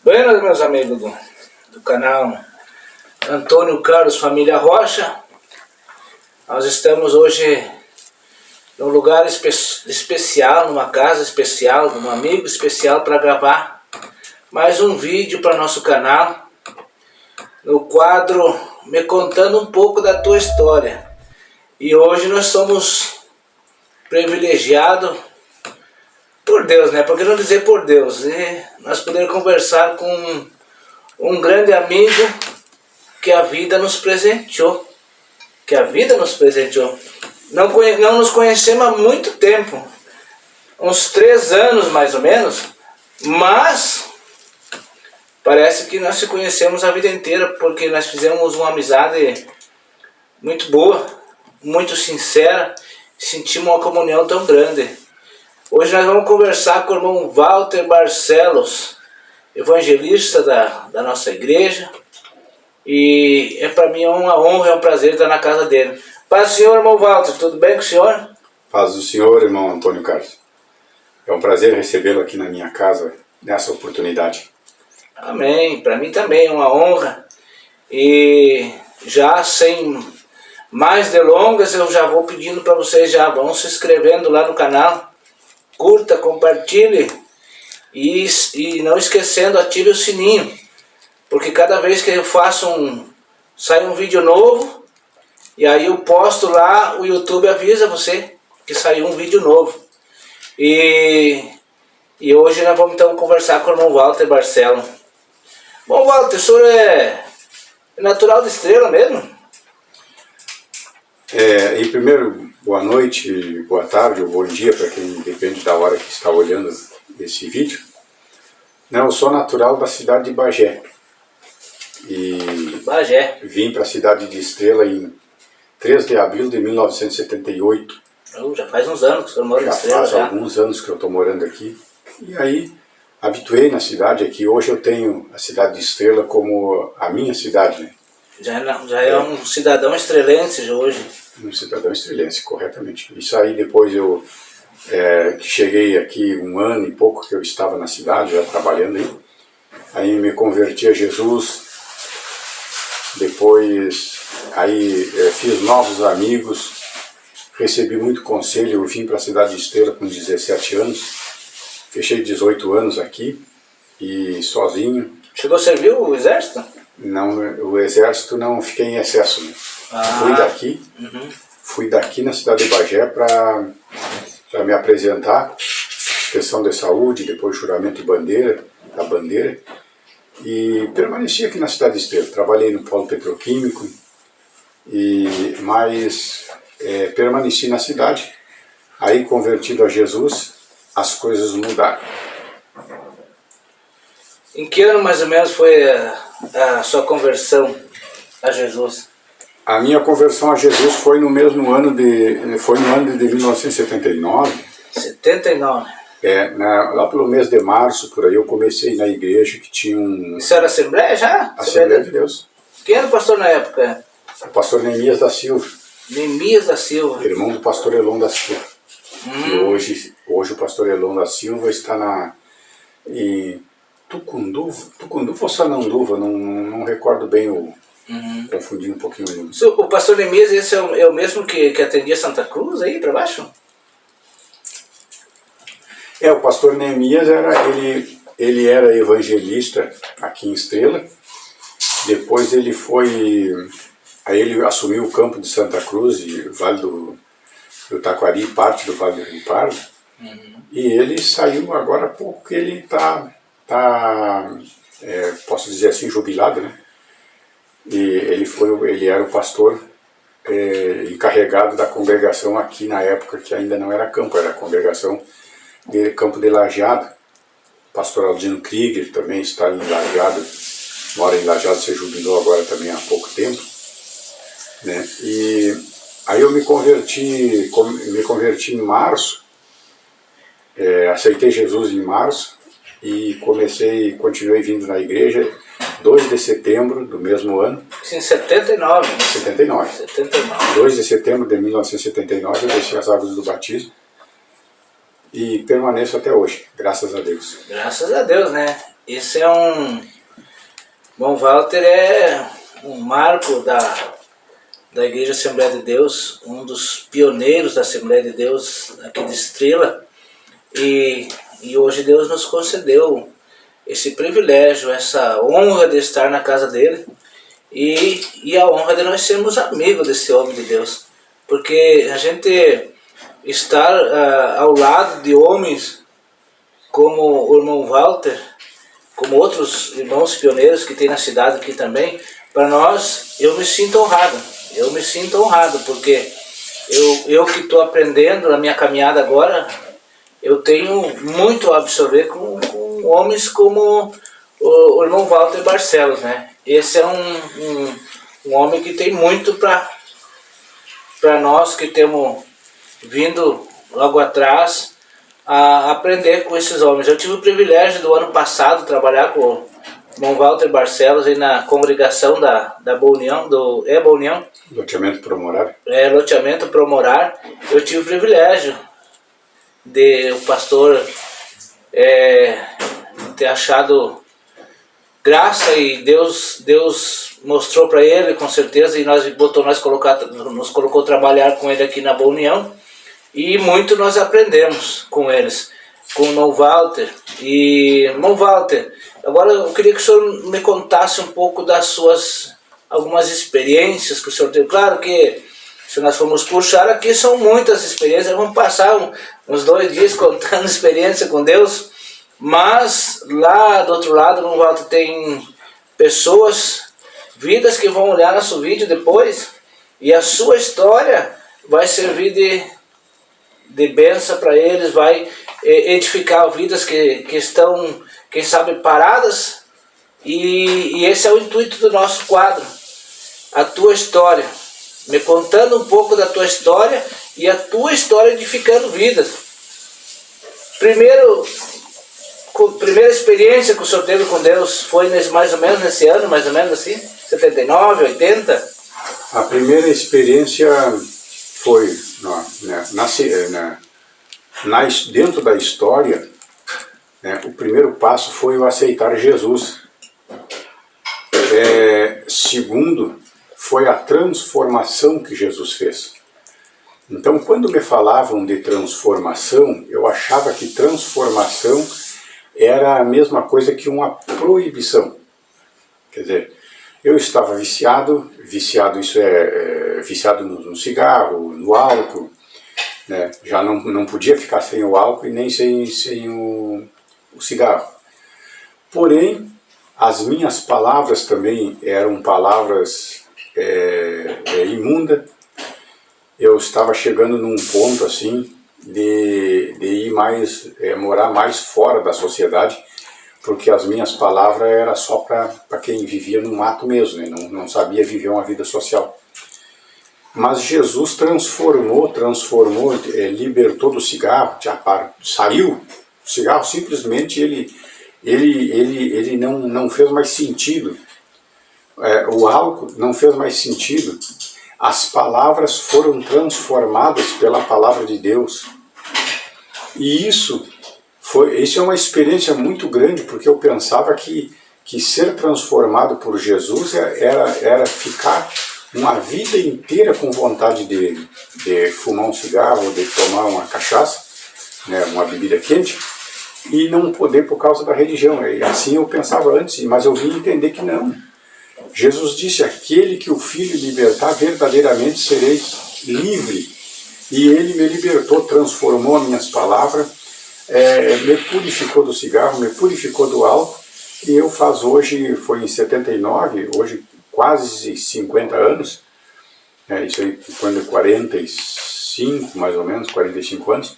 Buenas, meus amigos do canal Antônio Carlos Família Rocha. Nós estamos hoje num lugar especial, numa casa especial, de um amigo especial, para gravar mais um vídeo para nosso canal, no quadro Me Contando um Pouco da Tua História. E hoje nós somos privilegiados por Deus, né? Por que não dizer por Deus? E nós podemos conversar com um grande amigo que a vida nos presenteou. Não nos conhecemos há muito tempo, uns 3 anos mais ou menos, mas parece que nós se conhecemos a vida inteira, porque nós fizemos uma amizade muito boa, muito sincera, sentimos uma comunhão tão grande. Hoje nós vamos conversar com o irmão Walter Barcelos, evangelista da nossa igreja. E para mim é uma honra, é um prazer estar na casa dele. Paz do Senhor, irmão Walter, tudo bem com o senhor? Paz do Senhor, irmão Antônio Carlos. É um prazer recebê-lo aqui na minha casa, nessa oportunidade. Amém, para mim também é uma honra. E já sem mais delongas, eu já vou pedindo para vocês, já vão se inscrevendo lá no canal. Curta, compartilhe e não esquecendo, ative o sininho, porque cada vez que eu faço sai um vídeo novo, e aí eu posto lá, o YouTube avisa você que saiu um vídeo novo. E hoje nós vamos então conversar com o irmão Walter Barcelos. Bom, Walter, o senhor é natural de Estrela mesmo? E primeiro, boa noite, boa tarde ou bom dia para quem depende da hora que está olhando esse vídeo. Eu sou natural da cidade de Bagé. E vim para a cidade de Estrela em 3 de abril de 1978. Já faz uns anos que o senhor mora em Estrela. Já faz alguns anos que eu estou morando aqui. E aí, habituei na cidade aqui. Hoje eu tenho a cidade de Estrela como a minha cidade, né? Já é um cidadão estrelense hoje. Um cidadão estrelense, corretamente. Isso aí depois eu que cheguei aqui 1 ano e pouco que eu estava na cidade, já trabalhando aí me converti a Jesus, depois aí fiz novos amigos, recebi muito conselho, eu vim para a cidade de Estrela com 17 anos, fechei 18 anos aqui e sozinho. Chegou a servir o exército? Não, o exército não, fiquei em excesso, né? Fui daqui na cidade de Bagé para me apresentar, inspeção de saúde, depois juramento da bandeira, e permaneci aqui na cidade de Estrela. Trabalhei no polo petroquímico, mas permaneci na cidade. Aí, convertido a Jesus, as coisas mudaram. Em que ano mais ou menos foi a sua conversão a Jesus? A minha conversão a Jesus foi no mesmo ano de 1979. 79? Lá pelo mês de março, por aí, eu comecei na igreja que tinha Isso era Assembleia já? Assembleia de Deus. Quem era o pastor na época? O pastor Neemias da Silva. Neemias da Silva. Irmão do pastor Elon da Silva. E hoje o pastor Elon da Silva está em Tucunduva ou Sananduva, não recordo bem confundi um pouquinho. O pastor Neemias, esse é o mesmo que atendia Santa Cruz aí para baixo? O pastor Neemias ele era evangelista aqui em Estrela. Depois ele assumiu o campo de Santa Cruz e Vale do Taquari, parte do Vale do Rio Pardo. E ele saiu agora há pouco que ele está posso dizer assim, jubilado, né? E ele era o pastor encarregado da congregação aqui na época que ainda não era campo, era a congregação de Campo de Lajeado. O pastor Aldino Krieger também está em Lajeado, mora em Lajeado, se jubilou agora também há pouco tempo, né? E aí eu me converti em março, aceitei Jesus em março e continuei vindo na igreja 2 de setembro do mesmo ano. Em 79. 79. 2 de setembro de 1979 eu deixei as águas do batismo. e permaneço até hoje, graças a Deus. Graças a Deus, né? esse é Irmão Walter é um marco da Igreja Assembleia de Deus, um dos pioneiros da Assembleia de Deus aqui de Estrela, e hoje Deus nos concedeu esse privilégio, essa honra de estar na casa dele, e a honra de nós sermos amigos desse homem de Deus, porque a gente estar ao lado de homens como o irmão Walter, como outros irmãos pioneiros que tem na cidade aqui também, para nós, eu me sinto honrado, porque eu que estou aprendendo na minha caminhada agora, eu tenho muito a absorver com homens como o irmão Walter Barcelos, né? Esse é um homem que tem muito para nós que temos vindo logo atrás a aprender com esses homens. Eu tive o privilégio do ano passado trabalhar com o irmão Walter Barcelos aí na congregação da Boa União, Boa União. Loteamento Promorar. Loteamento Promorar. Eu tive o privilégio de o pastor ter achado graça, e Deus mostrou para ele, com certeza, e nos colocou trabalhar com ele aqui na Boa União, e muito nós aprendemos com eles, com o irmão Walter. E, irmão Walter, agora eu queria que o senhor me contasse um pouco das suas algumas experiências que o senhor teve. Claro que, se nós formos puxar aqui, são muitas experiências, vamos passar uns 2 dias contando experiência com Deus, mas lá do outro lado, irmão Walter, tem pessoas, vidas que vão olhar nosso vídeo depois, e a sua história vai servir de bênção para eles, vai edificar vidas que estão, quem sabe, paradas, e esse é o intuito do nosso quadro, a tua história, me contando um pouco da tua história, e a tua história edificando vidas. Primeira experiência que o senhor teve com Deus foi mais ou menos nesse ano, mais ou menos assim, 79, 80? A primeira experiência foi dentro da história, né, o primeiro passo foi eu aceitar Jesus. Segundo, foi a transformação que Jesus fez. Então, quando me falavam de transformação, eu achava que transformação era a mesma coisa que uma proibição. Quer dizer, eu estava viciado isso viciado no cigarro, no álcool, né? Já não podia ficar sem o álcool e nem sem o cigarro. Porém, as minhas palavras também eram palavras imundas. Eu estava chegando num ponto assim de ir morar mais fora da sociedade, porque as minhas palavras eram só para quem vivia no mato mesmo, né? Não sabia viver uma vida social. Mas Jesus transformou, libertou do cigarro, saiu. O cigarro simplesmente ele não fez mais sentido. O álcool não fez mais sentido. As palavras foram transformadas pela palavra de Deus. E isso é uma experiência muito grande, porque eu pensava que ser transformado por Jesus era ficar uma vida inteira com vontade de fumar um cigarro, de tomar uma cachaça, né, uma bebida quente, e não poder por causa da religião. E assim eu pensava antes, mas eu vim entender que não. Jesus disse: aquele que o Filho libertar, verdadeiramente sereis livre. E ele me libertou, transformou as minhas palavras, me purificou do cigarro, me purificou do álcool, e eu hoje, foi em 79, hoje quase 50 anos, isso aí quando 45, mais ou menos, 45 anos,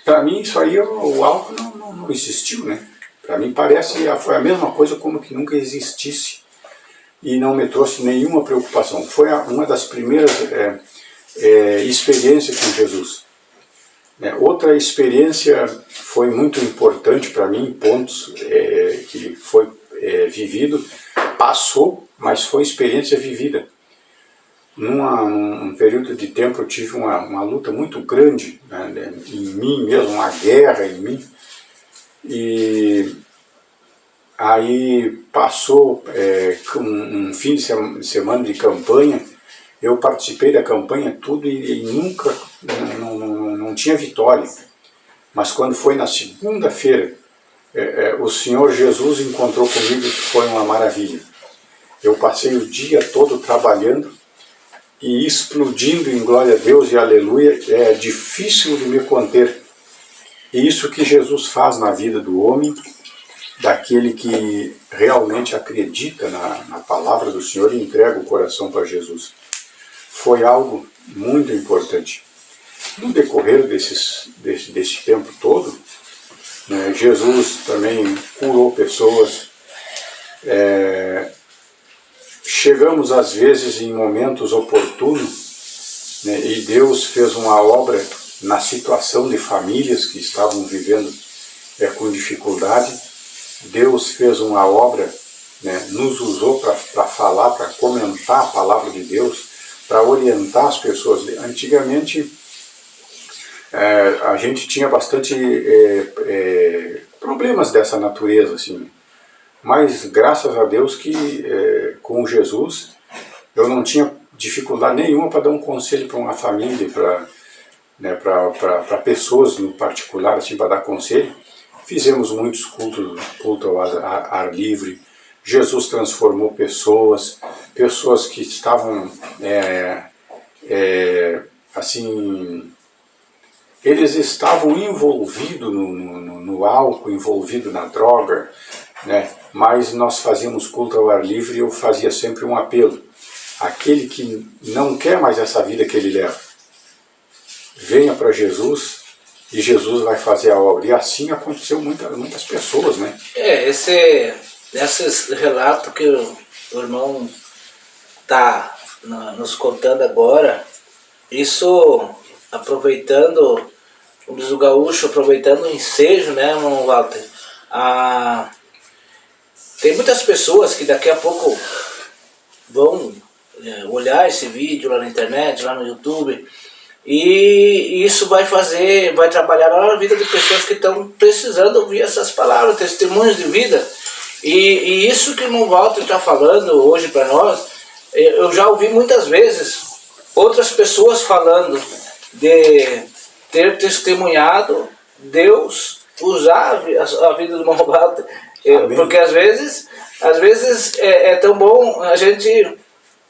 para mim isso aí, o álcool não existiu, né? Para mim foi a mesma coisa como que nunca existisse, e não me trouxe nenhuma preocupação. Foi uma das primeiras experiências com Jesus. Outra experiência foi muito importante para mim, pontos que foi vivido, passou, mas foi experiência vivida. Num período de tempo eu tive uma luta muito grande, né, em mim mesmo, uma guerra em mim, E aí passou um fim de semana de campanha, eu participei da campanha tudo e nunca, não tinha vitória. Mas quando foi na segunda-feira, o Senhor Jesus encontrou comigo, que foi uma maravilha. Eu passei o dia todo trabalhando e explodindo em glória a Deus e aleluia, é difícil de me conter. E isso que Jesus faz na vida do homem, daquele que realmente acredita na palavra do Senhor e entrega o coração para Jesus. Foi algo muito importante. No decorrer desse tempo todo, né, Jesus também curou pessoas. Chegamos às vezes em momentos oportunos, né, e Deus fez uma obra na situação de famílias que estavam vivendo com dificuldade. Deus fez uma obra, né, nos usou para falar, para comentar a palavra de Deus, para orientar as pessoas. Antigamente a gente tinha bastante problemas dessa natureza, assim. Mas graças a Deus que com Jesus eu não tinha dificuldade nenhuma para dar um conselho para uma família, para pessoas no particular, assim, para dar conselho. Fizemos muitos cultos ao ar livre. Jesus transformou pessoas que estavam assim, eles estavam envolvidos no álcool, envolvidos na droga, né? Mas nós fazíamos culto ao ar livre e eu fazia sempre um apelo. Aquele que não quer mais essa vida que ele leva, venha para Jesus e Jesus vai fazer a obra. E assim aconteceu muitas pessoas, né? Esses relatos que o irmão está nos contando agora, isso aproveitando, como diz o gaúcho, aproveitando o ensejo, né, irmão Walter? Tem muitas pessoas que daqui a pouco vão olhar esse vídeo lá na internet, lá no YouTube, e isso vai trabalhar na vida de pessoas que estão precisando ouvir essas palavras, testemunhos de vida. E isso que o irmão Walter está falando hoje para nós, eu já ouvi muitas vezes outras pessoas falando de ter testemunhado Deus usar a vida do irmão Walter. Porque às vezes é tão bom a gente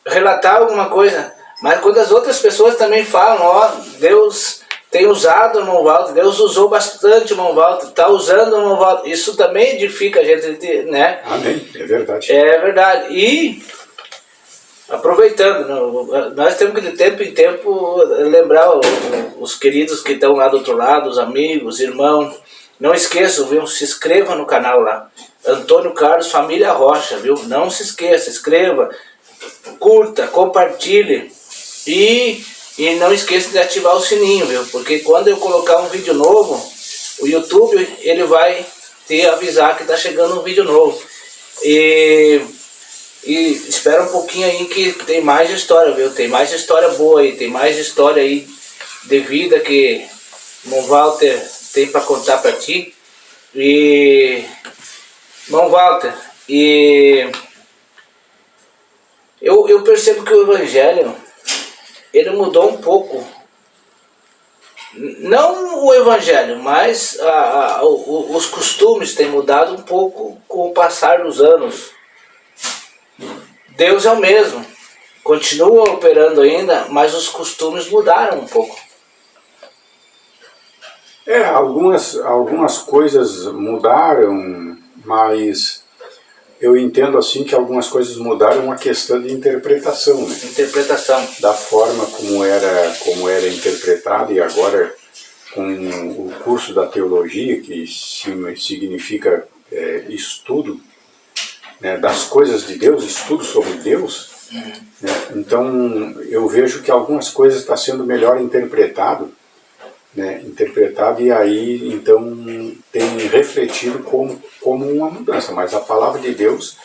relatar alguma coisa, mas quando as outras pessoas também falam, Deus tem usado o irmão Walter, Deus usou bastante o irmão Walter, está usando o irmão Walter, isso também edifica a gente, né? Amém, é verdade. É verdade. E aproveitando, nós temos que de tempo em tempo lembrar os queridos que estão lá do outro lado, os amigos, irmãos. Não esqueçam, viu? Se inscreva no canal lá. Antônio Carlos Família Rocha, viu? Não se esqueça, inscreva, curta, compartilhe e não esqueça de ativar o sininho, viu? Porque quando eu colocar um vídeo novo, o YouTube ele vai te avisar que está chegando um vídeo novo. E espera um pouquinho aí que tem mais história, viu? Tem mais história boa aí, tem mais história aí de vida que o irmão Walter tem para contar para ti. E irmão Walter, eu percebo que o Evangelho ele mudou um pouco. Não o Evangelho, mas os costumes têm mudado um pouco com o passar dos anos. Deus é o mesmo, continua operando ainda, mas os costumes mudaram um pouco. Algumas coisas mudaram, mas eu entendo assim que algumas coisas mudaram uma questão de interpretação, né? Interpretação. Da forma como era interpretado, e agora com o curso da teologia, que significa estudo, né, das coisas de Deus, estudo sobre Deus, né? Então eu vejo que algumas coisas estão sendo melhor interpretado, e aí então tem refletido como uma mudança, mas a palavra de Deus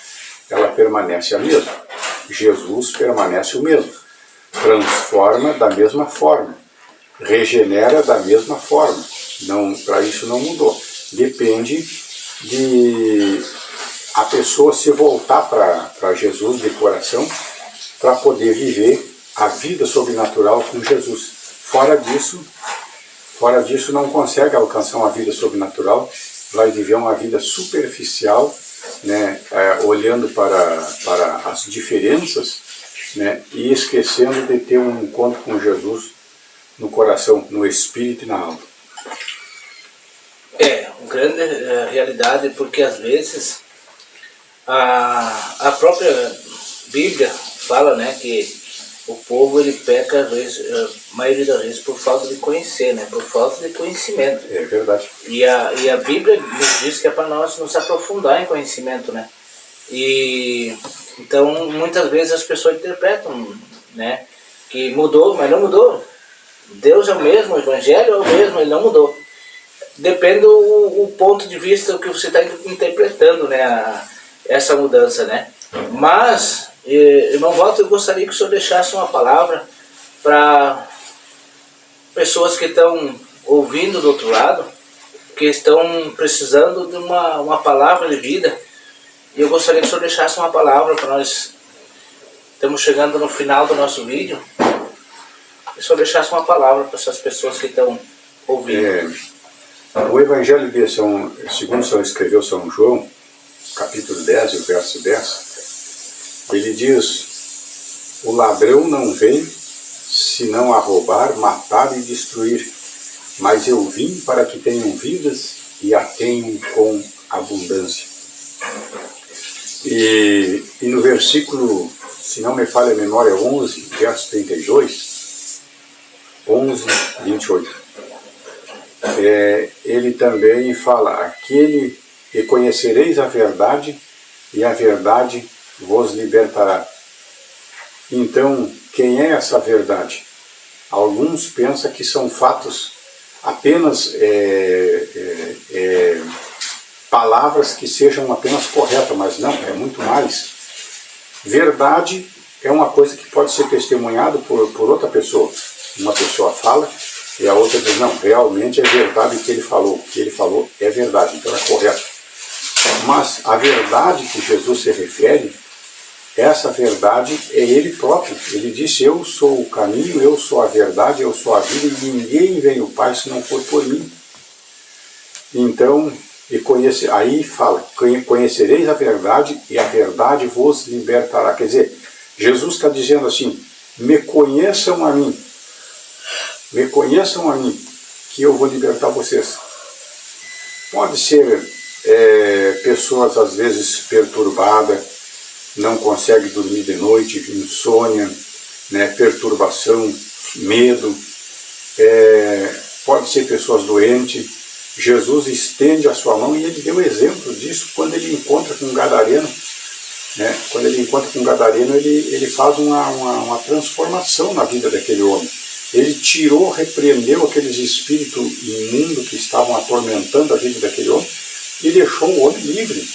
ela permanece a mesma, Jesus permanece o mesmo, transforma da mesma forma, regenera da mesma forma, para isso não mudou, depende de a pessoa se voltar para Jesus de coração para poder viver a vida sobrenatural com Jesus. Fora disso não consegue alcançar uma vida sobrenatural, vai viver uma vida superficial, né, olhando para as diferenças, né, e esquecendo de ter um encontro com Jesus no coração, no espírito e na alma. Uma grande realidade, porque às vezes a própria Bíblia fala, né, que o povo ele peca, às vezes, a maioria das vezes, por falta de conhecer, né, por falta de conhecimento. É verdade. E a Bíblia nos diz que é para nós nos aprofundar em conhecimento, né? E então muitas vezes as pessoas interpretam, né, que mudou, mas não mudou. Deus é o mesmo, o Evangelho é o mesmo, ele não mudou. Depende do ponto de vista que você está interpretando, né, essa mudança, né? Mas, irmão Walter, eu gostaria que o senhor deixasse uma palavra para pessoas que estão ouvindo do outro lado, que estão precisando de uma palavra de vida. E eu gostaria que o senhor deixasse uma palavra para nós. Estamos chegando no final do nosso vídeo. Que o senhor deixasse uma palavra para essas pessoas que estão ouvindo. O Evangelho de segundo São escreveu São João, capítulo 10, o verso 10, ele diz: o ladrão não vem senão a roubar, matar e destruir, mas eu vim para que tenham vidas e a tenham com abundância. E no versículo, se não me falha a memória, 11, verso 32, 11, 28, ele também fala: e conhecereis a verdade, e a verdade vos libertará. Então, quem é essa verdade? Alguns pensam que são fatos, apenas palavras que sejam apenas corretas, mas não, é muito mais. Verdade é uma coisa que pode ser testemunhada por outra pessoa. Uma pessoa fala e a outra diz: não, realmente é verdade o que ele falou. O que ele falou é verdade, então é correto. Mas a verdade que Jesus se refere, essa verdade é Ele próprio. Ele disse: eu sou o caminho, eu sou a verdade, eu sou a vida, e ninguém vem ao Pai se não for por mim. Então, aí fala: conhecereis a verdade e a verdade vos libertará. Quer dizer, Jesus está dizendo assim: me conheçam a mim, que eu vou libertar vocês. Pode ser pessoas às vezes perturbadas, não conseguem dormir de noite, insônia, né, perturbação, medo, pode ser pessoas doentes. Jesus estende a sua mão e ele deu exemplo disso quando ele encontra com um gadareno, né? Quando ele encontra com um gadareno, ele faz uma transformação na vida daquele homem. Ele repreendeu aqueles espíritos imundos que estavam atormentando a vida daquele homem e deixou o homem livre.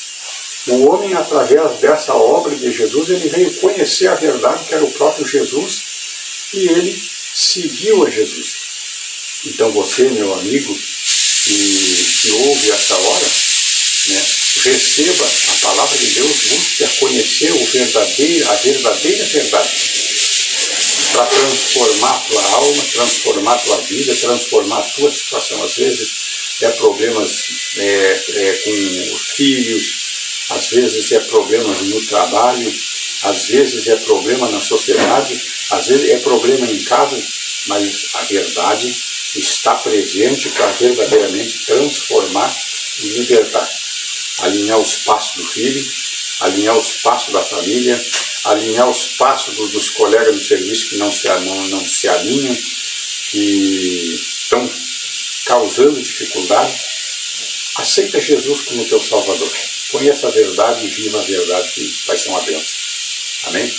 O homem, através dessa obra de Jesus, ele veio conhecer a verdade, que era o próprio Jesus, e ele seguiu a Jesus. Então você, meu amigo, que ouve esta hora, né, receba a palavra de Deus, busque a conhecer a verdadeira verdade, para transformar a tua alma, transformar a tua vida, transformar a tua situação. Às vezes problemas com os filhos, às vezes é problemas no trabalho, às vezes é problema na sociedade, às vezes é problema em casa, mas a verdade está presente para verdadeiramente transformar e libertar. Alinhar os passos do filho, alinhar os passos da família, alinhar os passos dos colegas do serviço que não se alinham, que estão causando dificuldade. Aceita Jesus como teu Salvador. Conheça a verdade e viva a verdade, que vai ser uma bênção. Amém?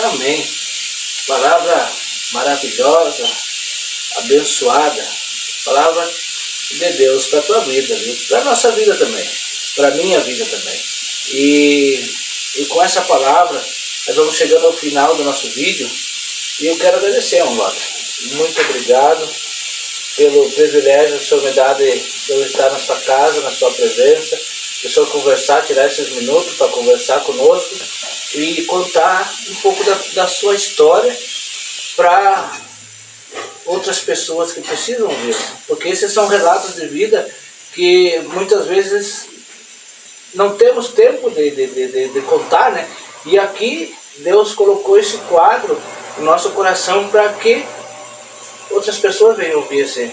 Amém. Palavra maravilhosa, abençoada. Palavra de Deus para a tua vida, para a nossa vida também, para a minha vida também. E com essa palavra, nós vamos chegando ao final do nosso vídeo. E eu quero agradecer, irmão Walter. Muito obrigado pelo privilégio que o Senhor me dá de eu estar na sua casa, na sua presença, de o Senhor conversar, tirar esses minutos para conversar conosco e contar um pouco da sua história para outras pessoas que precisam ouvir. Porque esses são relatos de vida que muitas vezes não temos tempo de contar, né? E aqui Deus colocou esse quadro no nosso coração para que outras pessoas venham ouvir assim.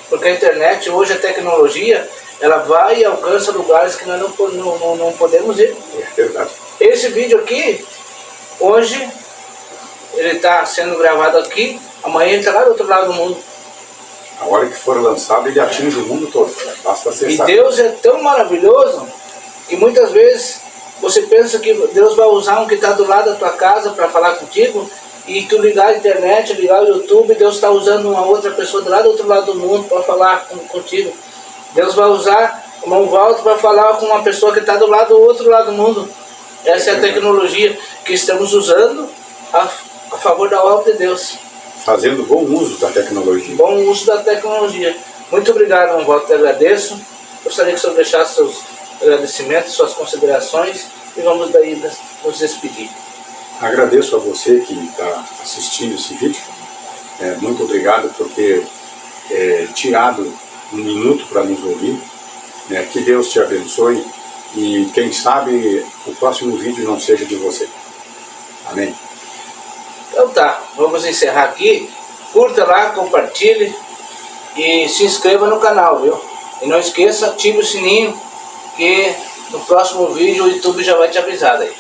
Porque a internet, hoje a tecnologia, ela vai e alcança lugares que nós não podemos ir. É verdade. Esse vídeo aqui, hoje, ele está sendo gravado aqui, amanhã ele está lá do outro lado do mundo. A hora que for lançado, ele atinge o mundo todo. Basta acessar. E Deus é tão maravilhoso que muitas vezes você pensa que Deus vai usar um que está do lado da tua casa para falar contigo, e tu ligar a internet, ligar o YouTube, Deus está usando uma outra pessoa do outro lado do mundo para falar contigo. Deus vai usar o irmão Walter para falar com uma pessoa que está do outro lado do mundo. Essa é a tecnologia que estamos usando a favor da obra de Deus. Fazendo bom uso da tecnologia. Bom uso da tecnologia. Muito obrigado, irmão Walter, eu agradeço. Gostaria que o senhor deixasse seus agradecimentos, suas considerações, e vamos daí nos despedir. Agradeço a você que está assistindo esse vídeo. Muito obrigado por ter tirado um minuto para nos ouvir. Que Deus te abençoe e quem sabe o próximo vídeo não seja de você. Amém? Então tá, vamos encerrar aqui. Curta lá, compartilhe e se inscreva no canal, viu? E não esqueça, ative o sininho que no próximo vídeo o YouTube já vai te avisar daí.